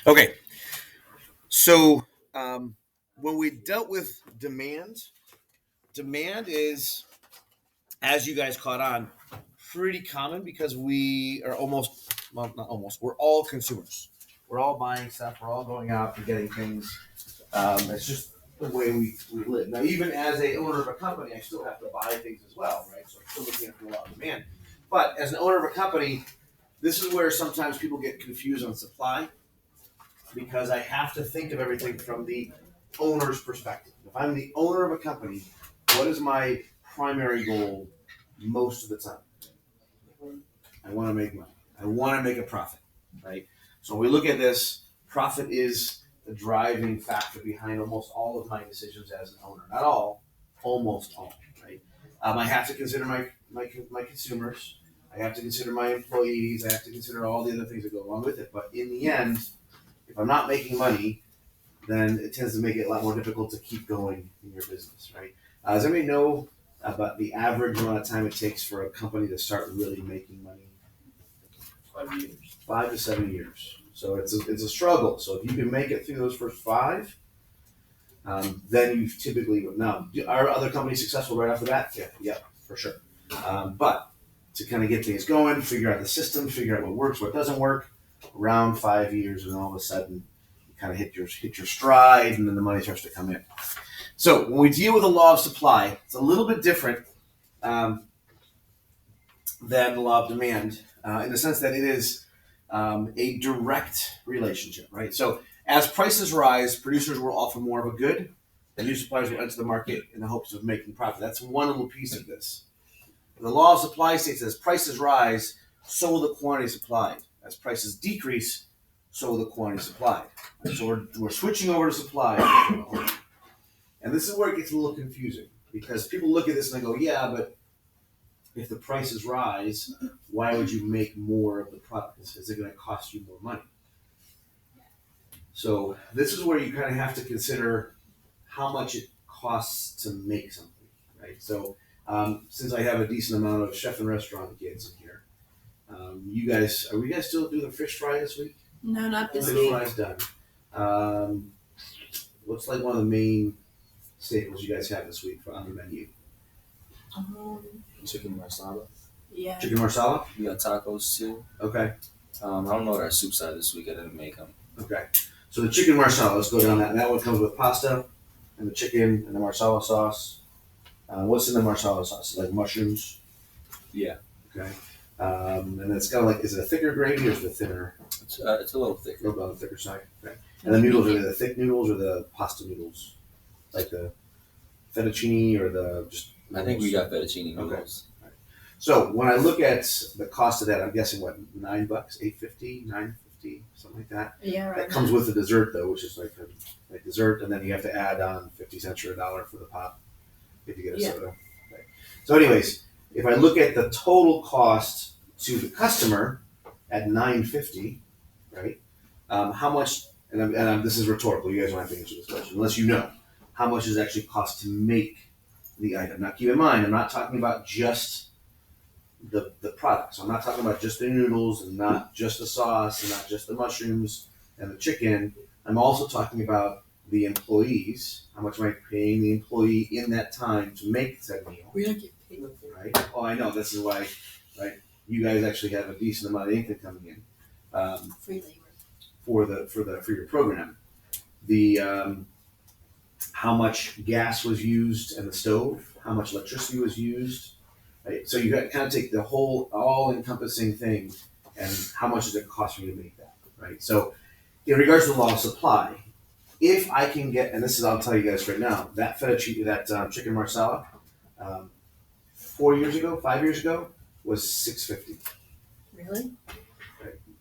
Okay, so um, when we dealt with demand is, as you guys caught on, pretty common because we are almost, well, not almost, we're all consumers. We're all buying stuff. We're all going out and getting things. It's just the way we live. Now, even as a owner of a company, I still have to buy things as well, right? So I'm still looking at the law of demand. But as an owner of a company, this is where sometimes people get confused on supply because I have to think of everything from the owner's perspective. If I'm the owner of a company, what is my primary goal most of the time? I want to make money. I want to make a profit, right? So when we look at this, profit is the driving factor behind almost all of my decisions as an owner. Not all, almost all, right? I have to consider my consumers. I have to consider my employees. I have to consider all the other things that go along with it. But in the end, if I'm not making money, then it tends to make it a lot more difficult to keep going in your business, right? Does anybody know about the average amount of time it takes for a company to start really making money? 5 years. 5 to 7 years. So it's a struggle. So if you can make it through those first five, then you've typically now are other companies successful right off the bat? Yeah, for sure. But to kind of get things going, figure out the system, figure out what works, what doesn't work, around 5 years, and all of a sudden you kind of hit your stride, and then the money starts to come in. So when we deal with the law of supply, it's a little bit different than the law of demand in the sense that it is a direct relationship, right? So as prices rise, producers will offer more of a good, and new suppliers will enter the market in the hopes of making profit. That's one little piece of this. The law of supply states as prices rise, so will the quantity supplied. As prices decrease, so will the quantity supplied. So we're switching over to supply. And this is where it gets a little confusing because people look at this and they go, yeah, but if the prices rise, why would you make more of the product? Is it going to cost you more money? So this is where you kind of have to consider how much it costs to make something, right? So since I have a decent amount of chef and restaurant kids in here, are we guys still doing the fish fry this week? No, not this Fish week. fry's done. What's like one of the main staples you guys have this week on the menu? Chicken marsala. Yeah. Chicken marsala? We got tacos too. Okay. I don't know what our soups are this week. I didn't make them. Okay. So the chicken marsala, let's go down that. And that one comes with pasta and the chicken and the marsala sauce. What's in the marsala sauce? Like mushrooms? Yeah. Okay. And it's kind of like, is it a thicker gravy or is it thinner? It's a little A thicker. little bit on the thicker side. Okay. And the noodles, are they the thick noodles or the pasta noodles? Like the fettuccine or the just I think we got fettuccine Okay. noodles. So when I look at the cost of that, I'm guessing what, $9, $8.50, $9.50, something like that. Yeah, right. That comes with the dessert though, which is like dessert, and then you have to add on 50 cents or $1 for the pop if you get a Yeah. soda. Okay. So, anyways, if I look at the total cost to the customer at $9.50, right? How much? This is rhetorical. You guys don't have to answer this question unless you know how much does it actually cost to make the item. Now, keep in mind, I'm not talking about just the products. I'm not talking about just the noodles and not just the sauce and not just the mushrooms and the chicken. I'm also talking about the employees. How much am I paying the employee in that time to make said meal? We don't get paid. Right? Oh, I know. This is why, right? You guys actually have a decent amount of income coming in Free labor. for your program. The how much gas was used in the stove, how much electricity was used. Right? So you got to kind of take the whole all-encompassing thing and how much does it cost me to make that, right? So in regards to the law of supply, if I can get, and this is, I'll tell you guys right now, that fettuccine, that chicken marsala, 5 years ago, was $6.50. Really?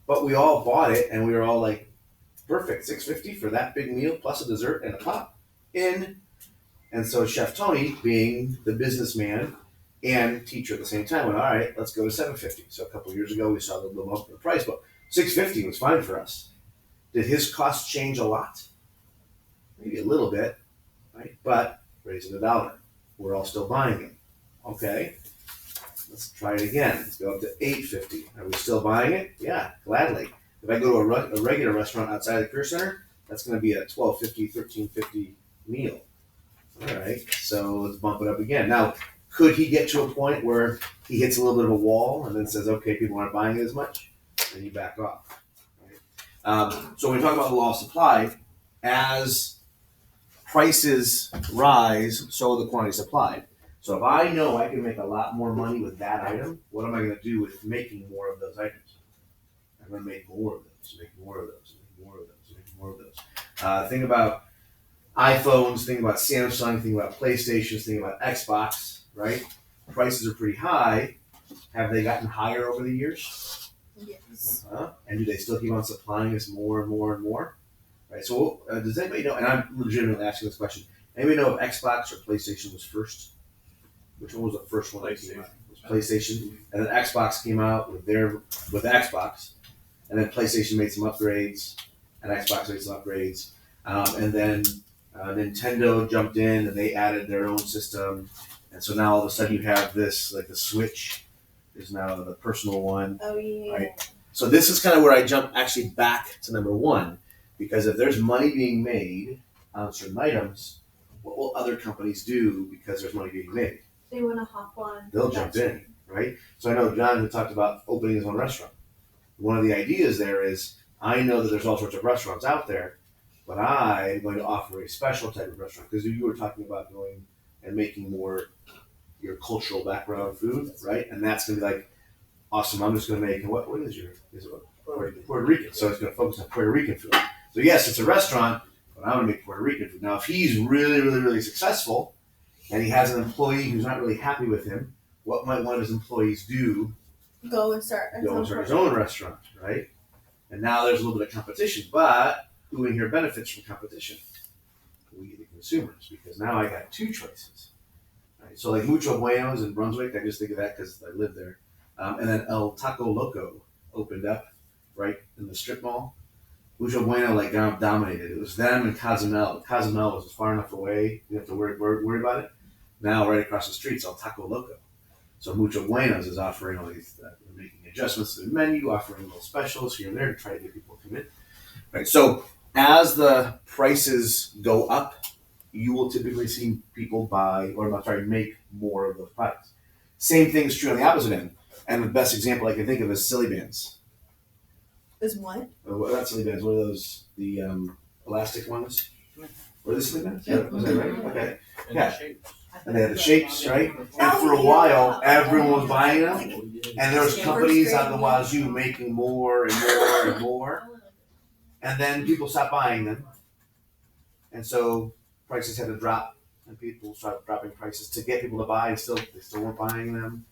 But we all bought it and we were all like, perfect, $6.50 for that big meal plus a dessert and a pop. And so Chef Tony, being the businessman and teacher at the same time, went, all right, let's go to $7.50. So a couple of years ago, we saw the little bump in the price, but $6.50 was fine for us. Did his costs change a lot? Maybe a little bit, right? But raising $1. We're all still buying it. Okay, let's try it again. Let's go up to $8.50. Are we still buying it? Yeah, gladly. If I go to a regular restaurant outside the career center, that's going to be a $12.50, $13.50 meal. All right, so let's bump it up again. Now, could he get to a point where he hits a little bit of a wall and then says, okay, people aren't buying it as much, and you back off? Right? So when we talk about the law of supply, as prices rise, so the quantity supplied. So if I know I can make a lot more money with that item, what am I going to do with making more of those items? I'm going to make more of those, make more of those, make more of those, make more of those. Think about iPhones, think about Samsung, think about PlayStations, think about Xbox, right? Prices are pretty high. Have they gotten higher over the years? Yes. And do they still keep on supplying us more and more and more? Right. So does anybody know, and I'm legitimately asking this question, anybody know if Xbox or PlayStation was first? Which one was the first one that came out? It was PlayStation. And then Xbox came out with Xbox. And then PlayStation made some upgrades, and Xbox made some upgrades. And then Nintendo jumped in and they added their own system. And so now all of a sudden you have this, like the Switch is now the personal one. Oh yeah. Right. So this is kind of where I jump actually back to number one, because if there's money being made on certain items, what will other companies do because there's money being made? They want to hop on. They'll jump in, right? So I know John had talked about opening his own restaurant. One of the ideas there is, I know that there's all sorts of restaurants out there, but I'm going to offer a special type of restaurant, because you were talking about going and making more your cultural background food, right? And that's going to be like, awesome, I'm just going to make, what is it Puerto Rican. So it's going to focus on Puerto Rican food. So yes, it's a restaurant, but I'm going to make Puerto Rican food. Now, if he's really, really, really successful and he has an employee who's not really happy with him, what might one of his employees do? Go and start His own restaurant, right? And now there's a little bit of competition, but who in here benefits from competition? We, the consumers, because now I got two choices. Right? So like Mucho Buenos in Brunswick, I just think of that because I live there. And then El Taco Loco opened up right in the strip mall. Mucho Bueno like dominated. It was them and Cozumel. Cozumel was far enough away, you have to worry about it. Now right across the street's El Taco Loco. So Mucho Buenos is offering all these, they're making adjustments to the menu, offering little specials here and there to try to get people to commit. Right. So as the prices go up, you will typically see people make more of those products. Same thing is true on the opposite end. And the best example I can think of is Silly Bands. Is what? Not Silly Bands. What are those? The elastic ones? Were they Silly Bands? Yeah. Was that right? Okay. Yeah. And they had the shapes, right? And for a while, everyone was buying them. And there was companies on the wazoo making more and more and more. And then people stopped buying them. And so prices had to drop. And people started dropping prices to get people to buy. And they still weren't buying them.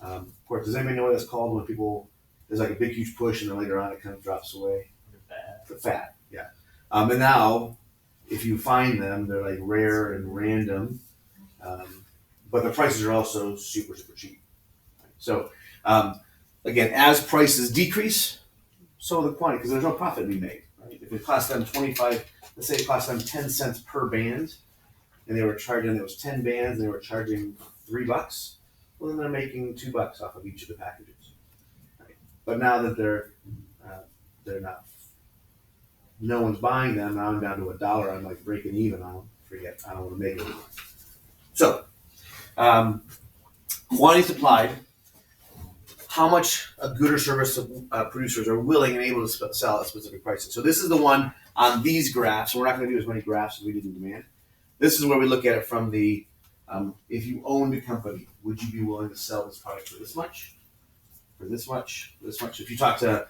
Of course, does anybody know what that's called when there's like a big, huge push and then later on it kind of drops away? The fat, yeah. And now, if you find them, they're like rare and random. But the prices are also super, super cheap. So, again, as prices decrease, so the quantity, because there's no profit to be made. Right? If it cost them let's say it cost them 10 cents per band, and it was 10 bands, and they were charging $3, well, then they're making $2 off of each of the packages. Right? But now that they're not, no one's buying them, now I'm down to $1, I'm like breaking even, I don't want to make it anymore. So, quantity supplied, how much a good or service producers are willing and able to sell at specific prices. So this is the one on these graphs. We're not going to do as many graphs as we did in demand. This is where we look at it from the, if you owned a company, would you be willing to sell this product for this much? For this much? For this much? If you talk to,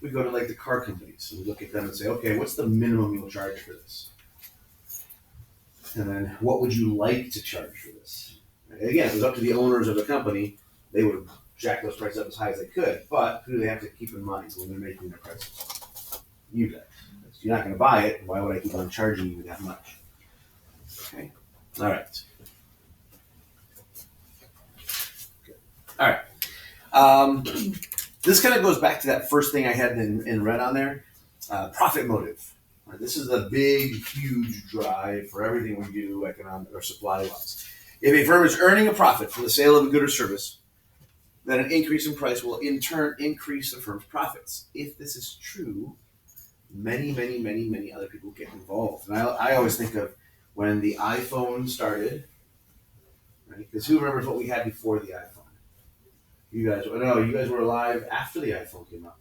we go to like the car companies and we look at them and say, okay, what's the minimum you'll charge for this? And then what would you like to charge for this? And again, it was up to the owners of the company. They would jack those prices up as high as they could, but who do they have to keep in mind when they're making their prices? You guys. If you're not going to buy it, why would I keep on charging you that much? Okay. All right. Good. All right. This kind of goes back to that first thing I had in red on there, profit motive. Right, this is a big, huge drive for everything we do, economic or supply-wise. If a firm is earning a profit from the sale of a good or service, then an increase in price will in turn increase the firm's profits. If this is true, many other people get involved. And I always think of when the iPhone started, right? Because who remembers what we had before the iPhone? You guys were alive after the iPhone came out.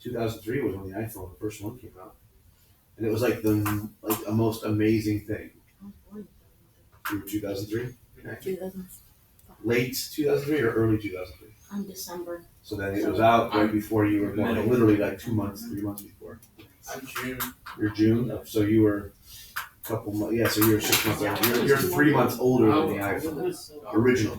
2003 was when the iPhone, the first one, came out, and it was like a most amazing thing. You were 2003, 2000 late 2003 or early 2003. on December. So then it was out right before you were born, like literally like 2 months, 3 months before. I'm June. You're June, so you were a couple months. Yeah, so you were 6 months older. You're 3 months older than the iPhone original.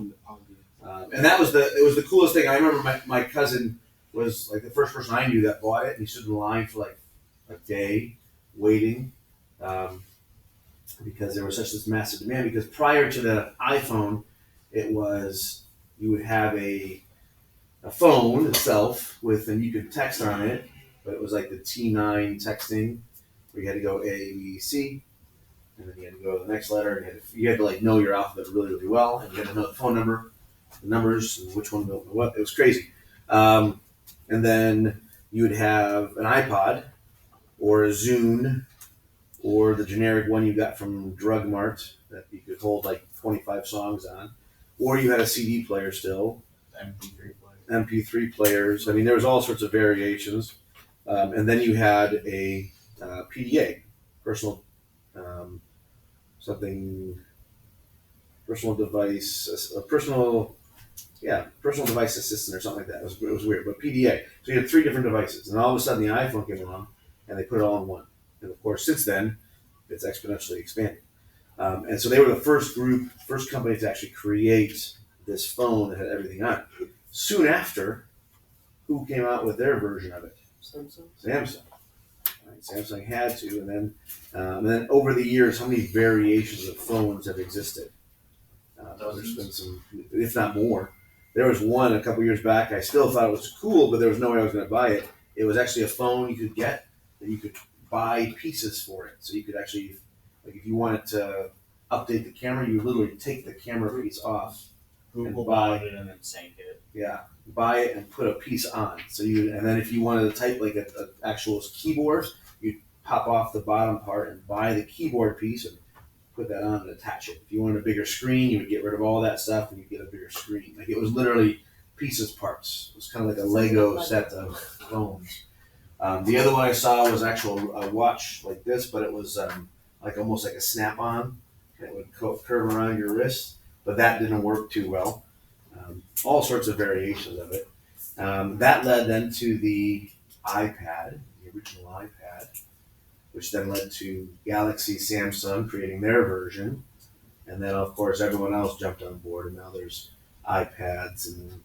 And it was the coolest thing. I remember my cousin was like the first person I knew that bought it, and he stood in line for like a day waiting because there was such this massive demand. Because prior to the iPhone, it was you would have a phone itself and you could text on it, but it was like the T9 texting where you had to go A, B, C, and then you had to go to the next letter, and you had to like know your alphabet really well, and you had to know the phone number, the numbers, and which one built what. It was crazy. And then you would have an iPod or a Zune or the generic one you got from Drug Mart that you could hold like 25 songs on, or you had a CD player still, MP3 players. I mean, there was all sorts of variations. And then you had a PDA, personal personal device, personal device assistant or something like that. It was weird, but PDA. So you had 3 different devices, and all of a sudden the iPhone came along, and they put it all in one. And of course, since then, it's exponentially expanding. And so they were the first company to actually create this phone that had everything on it. Soon after, who came out with their version of it? Samsung. Right, Samsung had to, and then over the years, how many variations of phones have existed? There's been some, if not more. There was one a couple years back. I still thought it was cool, but there was no way I was going to buy it. It was actually a phone you could get that you could buy pieces for it. So you could actually, like, if you wanted to update the camera, you would literally take the camera piece off. Google buy bought it and then sank it. Yeah, buy it and put a piece on. And then if you wanted to type like an actual keyboard, you'd pop off the bottom part and buy the keyboard piece and put that on and attach it. If you wanted a bigger screen, you would get rid of all that stuff and you get a bigger screen. Like, it was literally pieces, parts. It was kind of like a Lego set of phones. The other one I saw was a watch like this, but it was like almost like a snap-on. It would curve around your wrist, but that didn't work too well. All sorts of variations of it. That led then to the iPad, the original iPad, which then led to Galaxy, Samsung creating their version. And then, of course, everyone else jumped on board, and now there's iPads and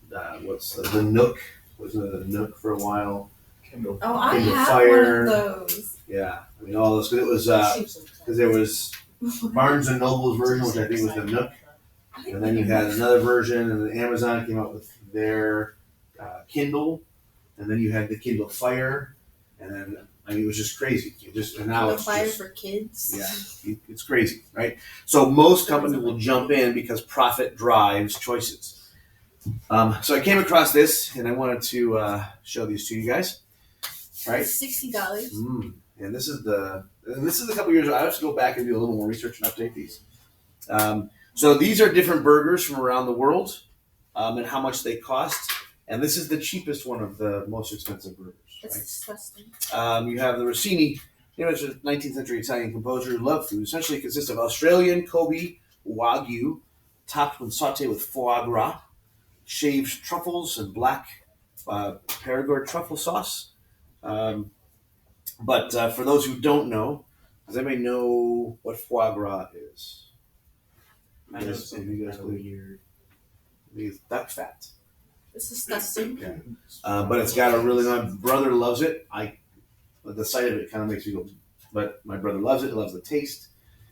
the Nook. Wasn't it the Nook for a while? Kindle. Oh, I Kindle have Fire. one of those. Yeah, I mean, all those. Cause it was because there was Barnes and Noble's version, which I think was the Nook. And then you had another version, and then Amazon came out with their Kindle, and then you had the Kindle Fire, and then I mean, it was just crazy. And now The it's fire just, for kids. yeah, it's crazy, right? So most companies will jump in because profit drives choices. So I came across this, and I wanted to show these to you guys, right? $60. And this is a couple years. I have to go back and do a little more research and update these. So these are different burgers from around the world, and how much they cost. And this is the cheapest one of the most expensive burgers. That's Right? disgusting. You have the Rossini. You know, it's a 19th century Italian composer who loved food. Essentially consists of Australian Kobe Wagyu, topped with sauté with foie gras, shaved truffles, and black Perigord truffle sauce. But for those who don't know, does anybody know what foie gras is? I know something You guys kind of weird. It's duck fat. It's disgusting. Yeah. But it's got a really, my brother loves it. The sight of it kind of makes me go, but my brother loves it. He loves the taste.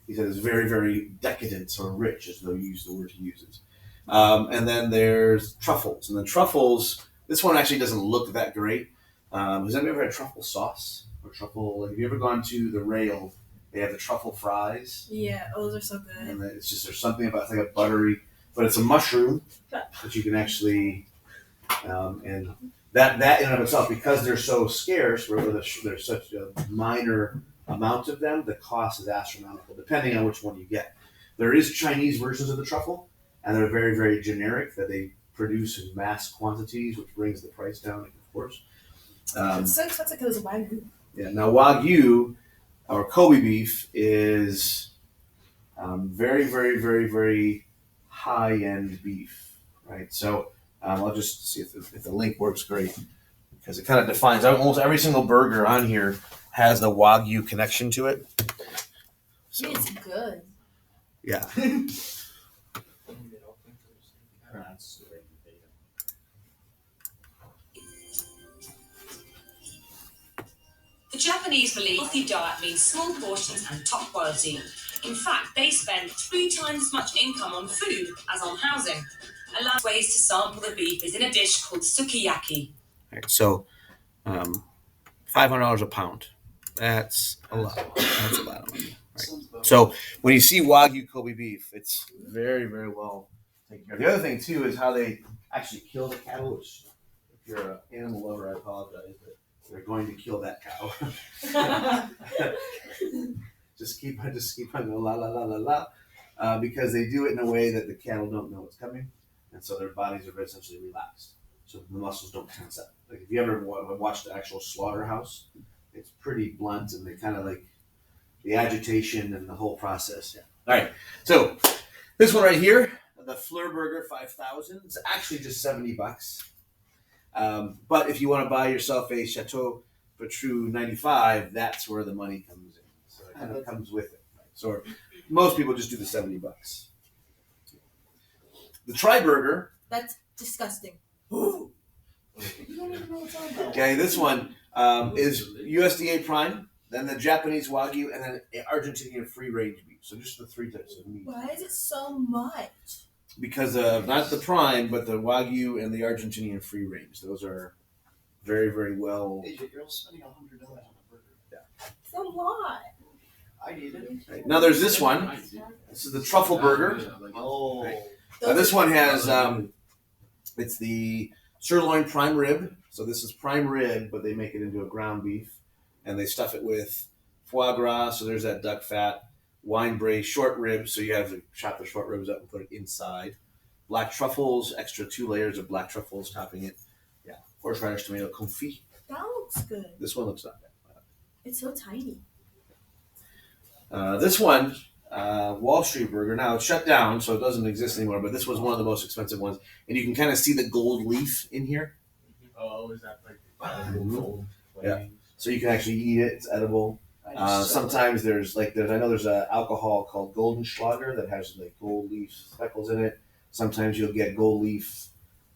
He said it's very, very decadent or rich, as though you use the word he uses. And then there's truffles. And the truffles, this one actually doesn't look that great. Has anybody ever had truffle sauce? Or truffle, like, have you ever gone to the Rail? They have the truffle fries. Yeah, those are so good. And it's just, there's something about, it's like a buttery, but it's a mushroom that you can actually, and that in and of itself, because they're so scarce, where there's such a minor amount of them, the cost is astronomical, depending on which one you get. There is Chinese versions of the truffle, and they're very, very generic, that they produce in mass quantities, which brings the price down, of course. It's so expensive because it's Wagyu. Yeah. Now Wagyu or Kobe beef is very, very, very, very high-end beef, right? So I'll just see if the link works great, because it kind of defines almost every single burger on here has the Wagyu connection to it. So It's good. yeah. The Japanese believe a healthy diet means small portions and top quality. In fact, they spend 3 times as much income on food as on housing. Allowed ways to sample the beef is in a dish called sukiyaki. All right, so $500 a pound. That's a lot. That's a lot of money. Right. So when you see Wagyu Kobe beef, it's very, very well taken care of. The other thing too is how they actually kill the cattle. Which, if you're an animal lover, I apologize, but they're going to kill that cow. just keep on going la la la la la, because they do it in a way that the cattle don't know it's coming, and so their bodies are essentially relaxed, so the muscles don't tense up. Like if you ever watched the actual slaughterhouse, it's pretty blunt, and they kind of like the agitation and the whole process. Yeah. All right. So this one right here, the Fleur Burger 5000. It's actually just $70. But if you want to buy yourself a Chateau Patru 95, that's where the money comes in. So it kind of comes with it. Right? So most people just do the $70. The Tri Burger. That's disgusting. You don't even know what's on that. Okay, this one is USDA Prime, then the Japanese Wagyu, and then Argentinian free range beef. So just the 3 types of meat. Why is it so much? Because of not the Prime, but the Wagyu and the Argentinian free range. Those are very, very well. Hey, you're spending $100 on a burger. It's a lot. I need it. Right. Now there's this one. This is the Truffle Burger. Oh. Right. Now this one has it's the sirloin prime rib. So this is prime rib, but they make it into a ground beef, and they stuff it with foie gras. So there's that duck fat, wine braised short ribs. So you have to chop the short ribs up and put it inside. Black truffles, extra 2 layers of black truffles topping it. Yeah, horseradish, tomato, confit. That looks good. This one looks not bad. It's so tiny. This one, Wall Street Burger. Now it's shut down, so it doesn't exist anymore. But this was one of the most expensive ones, and you can kind of see the gold leaf in here. Oh, is that like Mhm. Yeah. So you can actually eat it. It's edible. Sometimes there's I know there's an alcohol called Goldenschlager that has like gold leaf speckles in it. Sometimes you'll get gold leaf.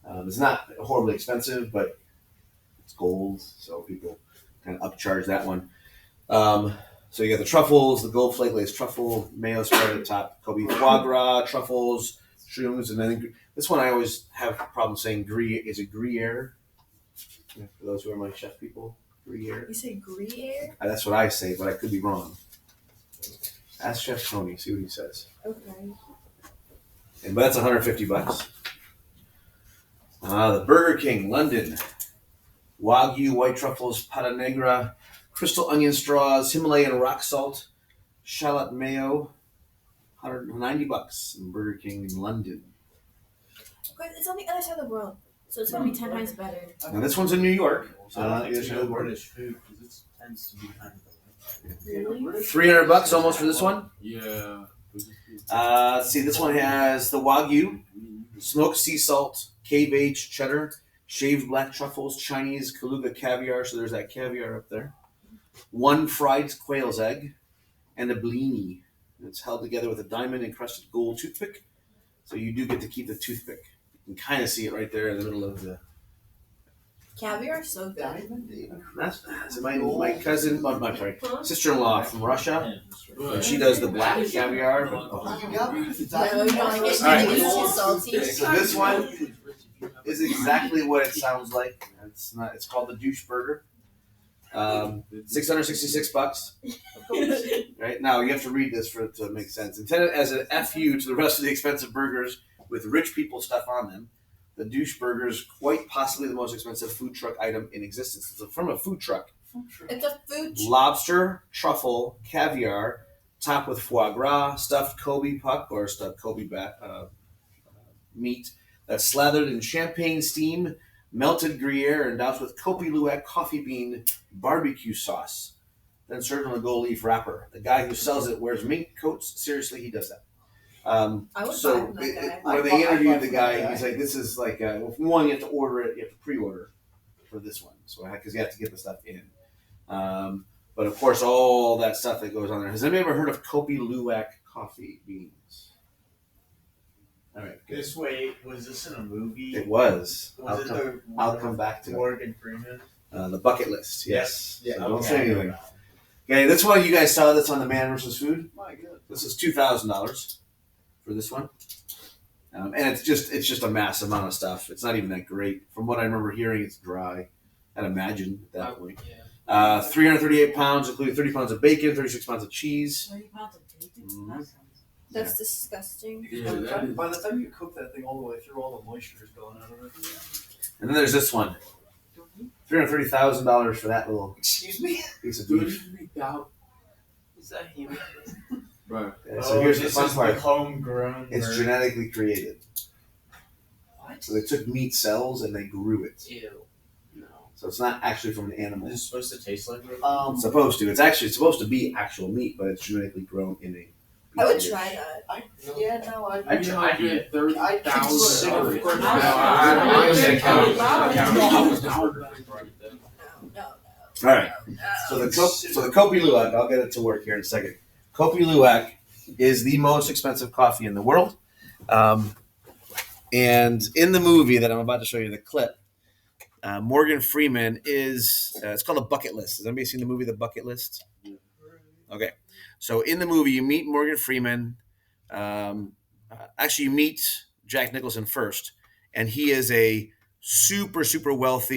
It's not horribly expensive, but it's gold, so people kind of upcharge that one. So you got the truffles, the gold flake lace truffle, mayo spread at the top, Kobe foie gras, truffles, shrooms, and then this one I always have a problem saying is it Gruyere? Yeah, for those who are my chef people, Gruyere. You say Gruyere? That's what I say, but I could be wrong. Ask Chef Tony, see what he says. Okay. But that's $150. The Burger King, London. Wagyu, white truffles, pata negra, crystal onion straws, Himalayan rock salt, shallot mayo, $190 in Burger King in London. But it's on the other side of the world, so it's gonna be 10 times better. Now this one's in New York. So I not don't the think other we side know of the world. British food because it tends to be kind of Really? $300 almost for this one. Yeah. See, this one has the Wagyu, smoked sea salt, cave aged cheddar, shaved black truffles, Chinese Kaluga caviar. So there's that caviar up there. 1 fried quail's egg, and a blini. It's held together with a diamond encrusted gold toothpick. So you do get to keep the toothpick. You can kind of see it right there in the middle of the. Caviar is so good. That's my cousin, my sorry, sister-in-law from Russia. And she does the black caviar. No, you don't like it. All right. It's too salty. So this one is exactly what it sounds like. It's not. It's called the douche burger. $666. Right now, you have to read this for it to make sense. Intended as an FU to the rest of the expensive burgers, with rich people stuff on them. The douche burger is quite possibly the most expensive food truck item in existence. It's from a food truck. It's a food. Lobster, truffle, caviar, topped with foie gras, stuffed Kobe puck or stuffed Kobe meat that's slathered in champagne steam, melted Gruyere, and doused with Kopi Luwak coffee bean barbecue sauce. Then served on a gold leaf wrapper. The guy who sells it wears mink coats. Seriously, he does that. I would buy So from that guy. when they interviewed the guy, he's like, "This is like one. You have to order it. You have to pre-order for this one, so because you have to get the stuff in." But of course, all that stuff that goes on there. Has anybody ever heard of Kopi Luwak coffee beans? All right, good. This way, was this in a movie? It was. Was I'll come back to it. Morgan Freeman? The bucket list. Yes. Yeah. So don't say anything. Okay, this one you guys saw. That's on the Man vs. Food. My God. This is $2,000 for this one, and it's just a massive amount of stuff. It's not even that great. From what I remember hearing, it's dry. I'd imagine at that point. 338 pounds, including 30 pounds of bacon, 36 pounds of cheese. 30 pounds of bacon? Mhm. That's disgusting. Because by the time you cook that thing all the way through, all the moisture is going out of it. And then there's this one. $330,000 for that little Excuse me? piece of Dude, beef. Is that human? Right. Yeah, so here's the this fun is part. the homegrown. It's version. genetically created. What? So they took meat cells and they grew it. Ew. No. So it's not actually from an animal. Is it supposed to taste like it? It's supposed to. It's supposed to be actual meat, but it's genetically grown in a. I would petri dish. try that. Yeah, no, I I tried it. I'd consider it. No, no. All right. So the Kopi Luwak, I'll get it to work here in a second. Kopi Luwak is the most expensive coffee in the world. And in the movie that I'm about to show you, the clip, Morgan Freeman is, it's called A Bucket List. Has anybody seen the movie The Bucket List? Okay. So in the movie, you meet Morgan Freeman. Actually, you meet Jack Nicholson first. And he is a super, super wealthy